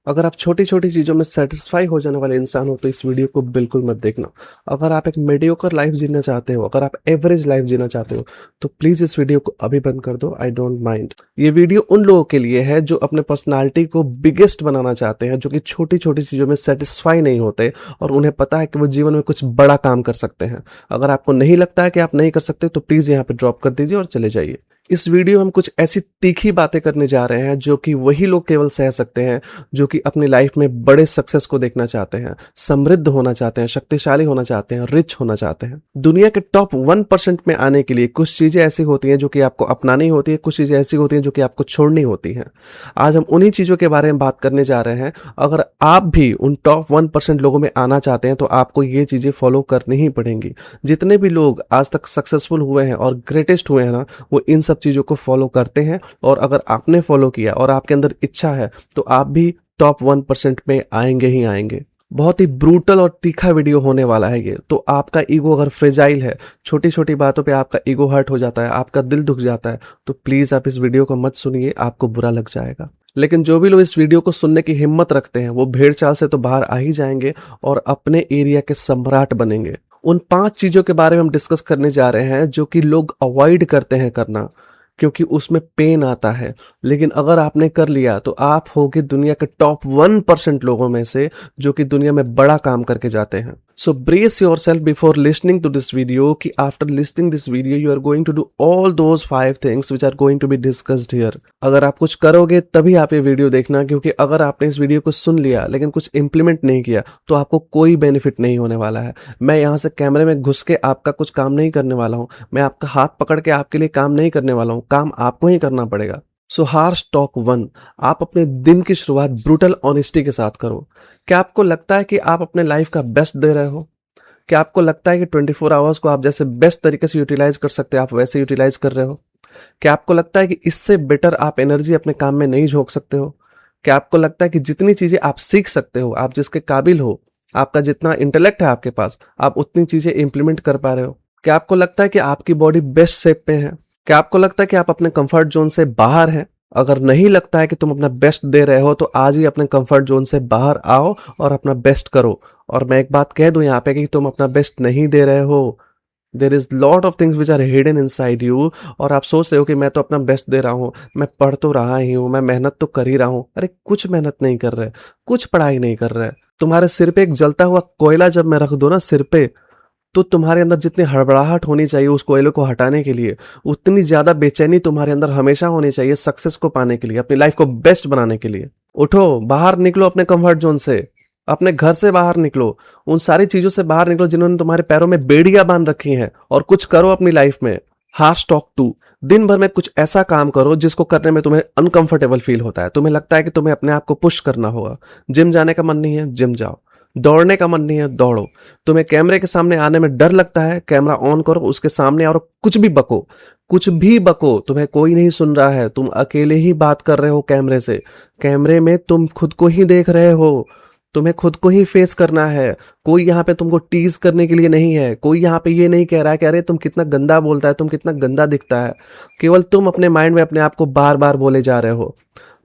अगर आप छोटी-छोटी चीज़ों में सैटिस्फाई हो जाने वाले इंसान हो तो इस वीडियो को बिल्कुल मत देखना। अगर आप एक मीडियोकर लाइफ़ जीना चाहते हो, अगर आप एवरेज लाइफ़ जीना चाहते हो, तो प्लीज़ इस वीडियो को अभी बंद कर दो, आई डोंट माइंड। ये वीडियो उन लोगों के लिए है जो अपने पर्सनैलिटी को बिगेस्ट बनाना चाहते हैं, जो कि छोटी-छोटी चीज़ों में सैटिस्फाई नहीं होते और उन्हें पता है कि वो जीवन में कुछ बड़ा काम कर सकते हैं। अगर आपको नहीं लगता है कि आप नहीं कर सकते तो प्लीज़ यहाँ पे ड्रॉप कर दीजिए और चले जाइए। इस वीडियो में हम कुछ ऐसी तीखी बातें करने जा रहे हैं जो कि वही लोग केवल सह सकते हैं जो कि अपनी लाइफ में बड़े सक्सेस को देखना चाहते हैं, समृद्ध होना चाहते हैं, शक्तिशाली होना चाहते हैं, रिच होना चाहते हैं। दुनिया के टॉप 1% में आने के लिए कुछ चीजें ऐसी होती हैं जो कि आपको अपनानी होती है, कुछ चीजें ऐसी होती हैं जो कि आपको छोड़नी होती हैं। आज हम उन्हीं चीजों के बारे में बात करने जा रहे हैं। अगर आप भी उन टॉप 1% लोगों में आना चाहते हैं तो आपको ये चीजें फॉलो करनी ही पड़ेंगी। जितने भी लोग आज तक सक्सेसफुल हुए हैं और ग्रेटेस्ट हुए हैं ना, वो इन सब चीजों को फॉलो करते हैं। और अगर आपने फॉलो किया और आपके अंदर इच्छा है तो आप भी टॉप 1% में आएंगे ही आएंगे। बहुत ही ब्रूटल और तीखा वीडियो होने वाला है ये। तो आपका ईगो अगर फ्रेजाइल है, छोटी छोटी बातों पे आपका ईगो हर्ट हो जाता है, आपका दिल दुख जाता है, तो प्लीज आप इस वीडियो को मत सुनिए, आपको बुरा लग जाएगा। लेकिन जो भी लोग इस वीडियो को सुनने की हिम्मत रखते हैं वो भेड़ चाल से तो बाहर आ ही जाएंगे और अपने एरिया के सम्राट बनेंगे। उन 5 चीजों के बारे में हम डिस्कस करने जा रहे हैं जो कि लोग अवॉइड करते हैं करना, क्योंकि उसमें पेन आता है। लेकिन अगर आपने कर लिया तो आप होगे दुनिया के टॉप 1% लोगों में से जो कि दुनिया में बड़ा काम करके जाते हैं। So brace yourself before listening to this video कि after listening this video you are going to do all those 5 things which are going to be discussed here. अगर आप कुछ करोगे तभी आप ये वीडियो देखना, क्योंकि अगर आपने इस वीडियो को सुन लिया लेकिन कुछ इंप्लीमेंट नहीं किया तो आपको कोई बेनिफिट नहीं होने वाला है। मैं यहाँ से कैमरे में घुस के आपका कुछ काम नहीं करने वाला हूँ, मैं आपका हाथ पकड़ के आपके लिए काम नहीं करने वाला हूँ, काम आपको ही करना पड़ेगा। सो हार्श टॉक 1, आप अपने दिन की शुरुआत ब्रूटल ऑनेस्टी के साथ करो। क्या आपको लगता है कि आप अपने लाइफ का बेस्ट दे रहे हो? क्या आपको लगता है कि 24 आवर्स को आप जैसे बेस्ट तरीके से यूटिलाइज कर सकते हैं आप वैसे यूटिलाइज कर रहे हो? क्या आपको लगता है कि इससे बेटर आप एनर्जी अपने काम में नहीं झोंक सकते हो? क्या आपको लगता है कि जितनी चीजें आप सीख सकते हो, आप जिसके काबिल हो, आपका जितना इंटेलेक्ट है आपके पास, आप उतनी चीजें इंप्लीमेंट कर पा रहे हो? क्या आपको लगता है कि आपकी बॉडी बेस्ट शेप पे है? क्या आपको लगता है कि आप अपने कंफर्ट जोन से बाहर हैं? अगर नहीं लगता है कि तुम अपना बेस्ट दे रहे हो तो आज ही अपने कंफर्ट जोन से बाहर आओ और अपना बेस्ट करो। और मैं एक बात कह दूं यहाँ पे कि तुम अपना बेस्ट नहीं दे रहे हो। There is lot of things which are hidden inside you. और आप सोच रहे हो कि मैं तो अपना बेस्ट दे रहा हूँ, मैं पढ़ तो रहा ही हूँ, मैं मेहनत तो कर ही रहा हूँ। अरे कुछ मेहनत नहीं कर रहे, कुछ पढ़ाई नहीं कर रहे। तुम्हारे सिर पे एक जलता हुआ कोयला जब मैं रख दूं ना सिर पे, तो तुम्हारे अंदर जितनी हड़बड़ाहट होनी चाहिए उस कोयले को हटाने के लिए, उतनी ज्यादा बेचैनी तुम्हारे अंदर हमेशा होनी चाहिए सक्सेस को पाने के लिए, अपनी लाइफ को बेस्ट बनाने के लिए। उठो, बाहर निकलो अपने कंफर्ट जोन से, अपने घर से बाहर निकलो, उन सारी चीजों से बाहर निकलो जिन्होंने तुम्हारे पैरों में बेड़ियां बांध रखी हैं, और कुछ करो अपनी लाइफ में। हार्श टॉक 2, दिन भर में कुछ ऐसा काम करो जिसको करने में तुम्हें अनकंफर्टेबल फील होता है, तुम्हें लगता है कि तुम्हें अपने आप को पुश करना होगा। जिम जाने का मन नहीं है, जिम जाओ। दौड़ने का मन नहीं है, दौड़ो। तुम्हें कैमरे के सामने आने में डर लगता है, कैमरा ऑन करो, उसके सामने और कुछ भी बको, कुछ भी बको, तुम्हें कोई नहीं सुन रहा है, तुम अकेले ही बात कर रहे हो कैमरे से। कैमरे में तुम खुद को ही देख रहे हो, तुम्हें खुद को ही फेस करना है। कोई यहाँ पे तुमको टीज करने के लिए नहीं है, कोई यहाँ पे ये नहीं कह रहा है कि अरे तुम कितना गंदा बोलता है, तुम कितना गंदा दिखता है। केवल तुम अपने माइंड में अपने आप को बार बार बोले जा रहे हो।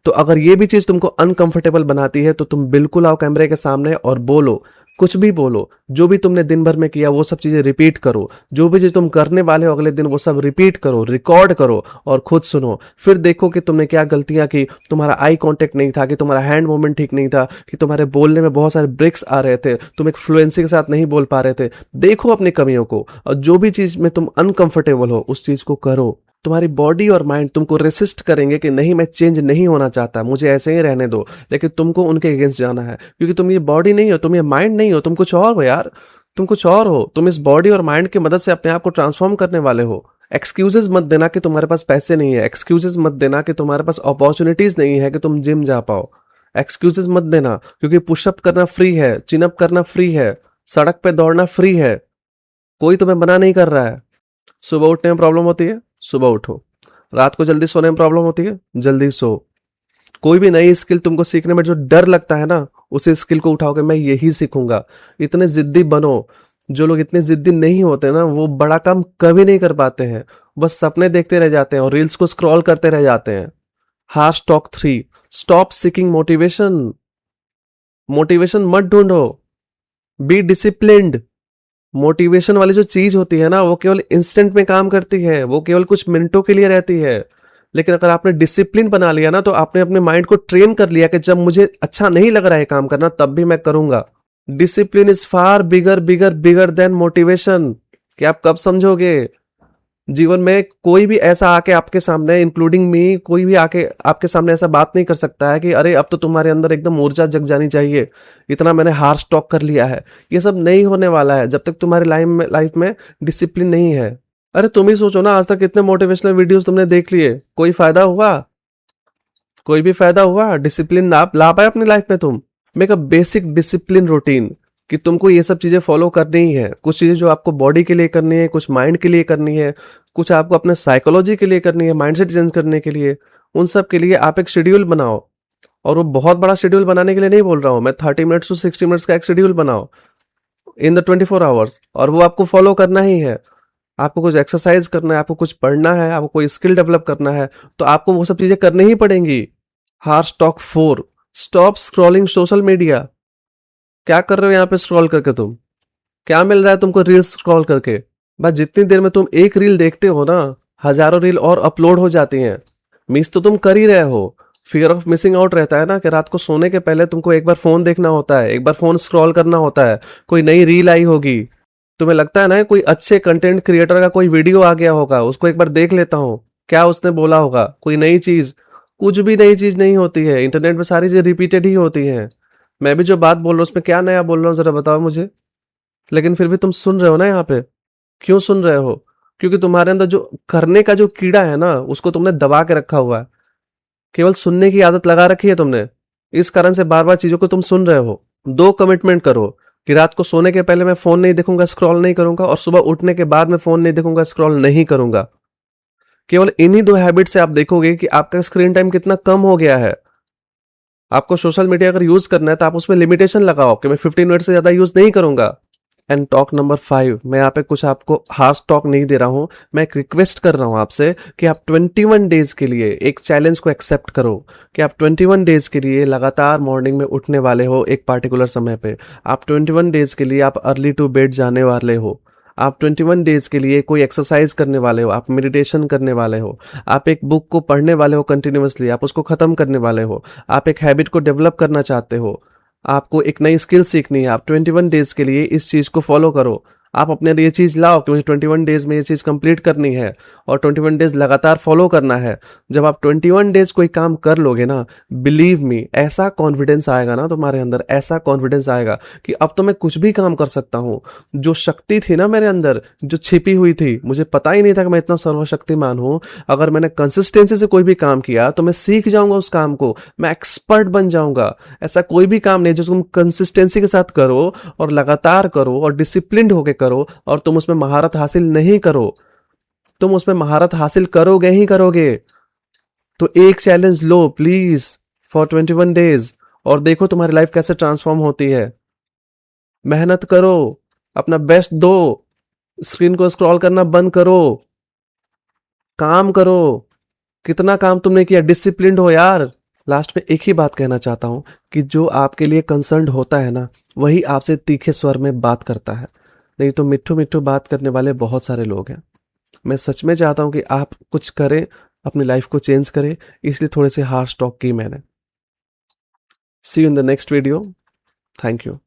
तो अगर ये भी चीज तुमको अनकंफर्टेबल बनाती है तो तुम बिल्कुल आओ कैमरे के सामने और बोलो, कुछ भी बोलो। जो भी तुमने दिन भर में किया वो सब चीजें रिपीट करो, जो भी चीज तुम करने वाले हो अगले दिन वो सब रिपीट करो, रिकॉर्ड करो और खुद सुनो। फिर देखो कि तुमने क्या गलतियां की, तुम्हारा आई कांटेक्ट नहीं था, कि तुम्हारा हैंड मूवमेंट ठीक नहीं था, कि तुम्हारे बोलने में बहुत सारे ब्रेक्स आ रहे थे, तुम एक फ्लुएंसी के साथ नहीं बोल पा रहे थे। देखो अपनी कमियों को, और जो भी चीज में तुम अनकंफर्टेबल हो उस चीज को करो। तुम्हारी बॉडी और माइंड तुमको रेसिस्ट करेंगे कि नहीं मैं चेंज नहीं होना चाहता, मुझे ऐसे ही रहने दो, लेकिन तुमको उनके अगेंस्ट जाना है, क्योंकि तुम ये बॉडी नहीं हो, तुम ये माइंड नहीं हो, तुम कुछ और हो यार, तुम कुछ और हो। तुम इस बॉडी और माइंड की मदद से अपने आप को ट्रांसफॉर्म करने वाले हो। एक्सक्यूजेस मत देना कि तुम्हारे पास पैसे नहीं है, एक्सक्यूजेस मत देना कि तुम्हारे पास अपॉर्चुनिटीज नहीं है कि तुम जिम जा पाओ। एक्सक्यूजेस मत देना, क्योंकि पुशअप करना फ्री है, चिनअप करना फ्री है, सड़क पे दौड़ना फ्री है, कोई तुम्हें मना नहीं कर रहा है। सुबह उठने में प्रॉब्लम होती है, सुबह उठो। रात को जल्दी सोने में प्रॉब्लम होती है, जल्दी सो। कोई भी नई स्किल तुमको सीखने में जो डर लगता है ना, उसी स्किल को उठाओगे, मैं यही सीखूंगा। इतने जिद्दी बनो। जो लोग इतने जिद्दी नहीं होते ना वो बड़ा काम कभी नहीं कर पाते हैं, बस सपने देखते रह जाते हैं और रील्स को स्क्रॉल करते रह जाते हैं। Harsh talk 3, stop seeking motivation. Motivation मत ढूंढो, बी डिसिप्लिन्ड। मोटिवेशन वाली जो चीज होती है ना, वो केवल इंस्टेंट में काम करती है, वो केवल कुछ मिनटों के लिए रहती है। लेकिन अगर आपने डिसिप्लिन बना लिया ना, तो आपने अपने माइंड को ट्रेन कर लिया कि जब मुझे अच्छा नहीं लग रहा है काम करना, तब भी मैं करूंगा। Discipline is far bigger bigger bigger than motivation. कि आप कब समझोगे? जीवन में कोई भी ऐसा आके आपके सामने, इंक्लूडिंग मी, कोई भी आके आपके सामने ऐसा बात नहीं कर सकता है कि अरे अब तो तुम्हारे अंदर एकदम ऊर्जा जग जानी चाहिए, इतना मैंने हार्ड स्टॉक कर लिया है। ये सब नहीं होने वाला है जब तक तुम्हारी लाइफ में डिसिप्लिन नहीं है। अरे तुम ही सोचो ना, आज तक कितने मोटिवेशनल वीडियोस तुमने देख लिए, कोई फायदा हुआ? कोई भी फायदा हुआ? डिसिप्लिन ला पाए अपनी लाइफ में तुम? Make a basic discipline routine कि तुमको ये सब चीजें फॉलो करनी ही है। कुछ चीजें जो आपको बॉडी के लिए करनी है, कुछ माइंड के लिए करनी है, कुछ आपको अपने साइकोलॉजी के लिए करनी है, माइंडसेट चेंज करने के लिए। उन सब के लिए आप एक शेड्यूल बनाओ। और वो बहुत बड़ा शेड्यूल बनाने के लिए नहीं बोल रहा हूँ मैं, 30 मिनट्स टू 60 मिनट्स का एक शेड्यूल बनाओ इन द 24 आवर्स, और वो आपको फॉलो करना ही है। आपको कुछ एक्सरसाइज करना है, आपको कुछ पढ़ना है, आपको कोई स्किल डेवलप करना है, तो आपको वो सब चीजें करनी ही पड़ेंगी। हार stock 4, stop scrolling social media. क्या कर रहे हो यहाँ पे स्क्रॉल करके? तुम क्या मिल रहा है तुमको रील्स स्क्रॉल करके? बस जितनी देर में तुम एक रील देखते हो ना, हजारों रील और अपलोड हो जाती हैं। मिस तो तुम कर ही रहे हो। फियर ऑफ मिसिंग आउट रहता है ना, कि रात को सोने के पहले तुमको एक बार फोन देखना होता है, एक बार फोन स्क्रॉल करना होता है, कोई नई रील आई होगी, तुम्हें लगता है ना कोई अच्छे कंटेंट क्रिएटर का कोई वीडियो आ गया होगा, उसको एक बार देख लेता हूँ, क्या उसने बोला होगा, कोई नई चीज। कुछ भी नई चीज नहीं होती है, इंटरनेट में सारी चीज रिपीटेड ही होती हैं। मैं भी जो बात बोल रहा हूँ उसमें क्या नया बोल रहा हूँ, जरा बताओ मुझे। लेकिन फिर भी तुम सुन रहे हो ना यहाँ पे। क्यों सुन रहे हो? क्योंकि तुम्हारे अंदर जो करने का जो कीड़ा है ना, उसको तुमने दबा के रखा हुआ है। केवल सुनने की आदत लगा रखी है तुमने, इस कारण से बार बार चीजों को तुम सुन रहे हो। दो कमिटमेंट करो कि रात को सोने के पहले मैं फोन नहीं देखूंगा, स्क्रॉल नहीं करूंगा, और सुबह उठने के बाद मैं फोन नहीं देखूंगा, स्क्रॉल नहीं करूंगा। केवल इन्हीं दो हैबिट से आप देखोगे कि आपका स्क्रीन टाइम कितना कम हो गया है। आपको सोशल मीडिया अगर यूज करना है तो आप उसमें लिमिटेशन लगाओ कि मैं 15 मिनट से ज्यादा यूज नहीं करूंगा। एंड टॉक नंबर 5, मैं यहाँ पे कुछ आपको हार्श टॉक नहीं दे रहा हूँ, मैं एक रिक्वेस्ट कर रहा हूँ आपसे कि आप 21 डेज के लिए एक चैलेंज को एक्सेप्ट करो कि आप 21 डेज के लिए लगातार मॉर्निंग में उठने वाले हो एक पार्टिकुलर समय पे। आप 21 डेज के लिए आप अर्ली टू बेड जाने वाले हो। आप 21 डेज के लिए कोई एक्सरसाइज करने वाले हो, आप मेडिटेशन करने वाले हो, आप एक बुक को पढ़ने वाले हो कंटिन्यूअसली, आप उसको खत्म करने वाले हो, आप एक हैबिट को डेवलप करना चाहते हो, आपको एक नई स्किल सीखनी है। आप 21 डेज के लिए इस चीज को फॉलो करो। आप अपने लिए ये चीज लाओ कि मुझे 21 डेज में ये चीज कंप्लीट करनी है, और 21 डेज लगातार फॉलो करना है। जब आप 21 डेज कोई काम कर लोगे ना, बिलीव मी, ऐसा कॉन्फिडेंस आएगा ना तुम्हारे अंदर, ऐसा कॉन्फिडेंस आएगा कि अब तो मैं कुछ भी काम कर सकता हूँ। जो शक्ति थी ना मेरे अंदर, जो छिपी हुई थी, मुझे पता ही नहीं था कि मैं इतना सर्वशक्तिमान हूँ। अगर मैंने कंसिस्टेंसी से कोई भी काम किया तो मैं सीख जाऊंगा उस काम को, मैं एक्सपर्ट बन जाऊंगा। ऐसा कोई भी काम नहीं जो तुम कंसिस्टेंसी के साथ करो और लगातार करो और डिसिप्लिन्ड होके करो और तुम उसमें महारत हासिल नहीं करो। तुम उसमें महारत हासिल करोगे ही करोगे। तो एक challenge low please for 21 days, और देखो तुम्हारी लाइफ कैसे ट्रांसफॉर्म होती है। मेहनत करो, अपना बेस्ट दो, स्क्रीन को स्क्रॉल करना बंद करो, काम करो। कितना काम तुमने किया, डिसिप्लिन्ड हो यार। लास्ट में एक ही बात कहना चाहता हूं कि जो आपके लिए कंसर्न्ड होता है ना, वही आपसे तीखे स्वर में बात करता है, नहीं तो मिट्ठू मिट्ठू बात करने वाले बहुत सारे लोग हैं। मैं सच में चाहता हूं कि आप कुछ करें, अपनी लाइफ को चेंज करें, इसलिए थोड़े से हार्श टॉक की मैंने। See you in the next video. Thank you.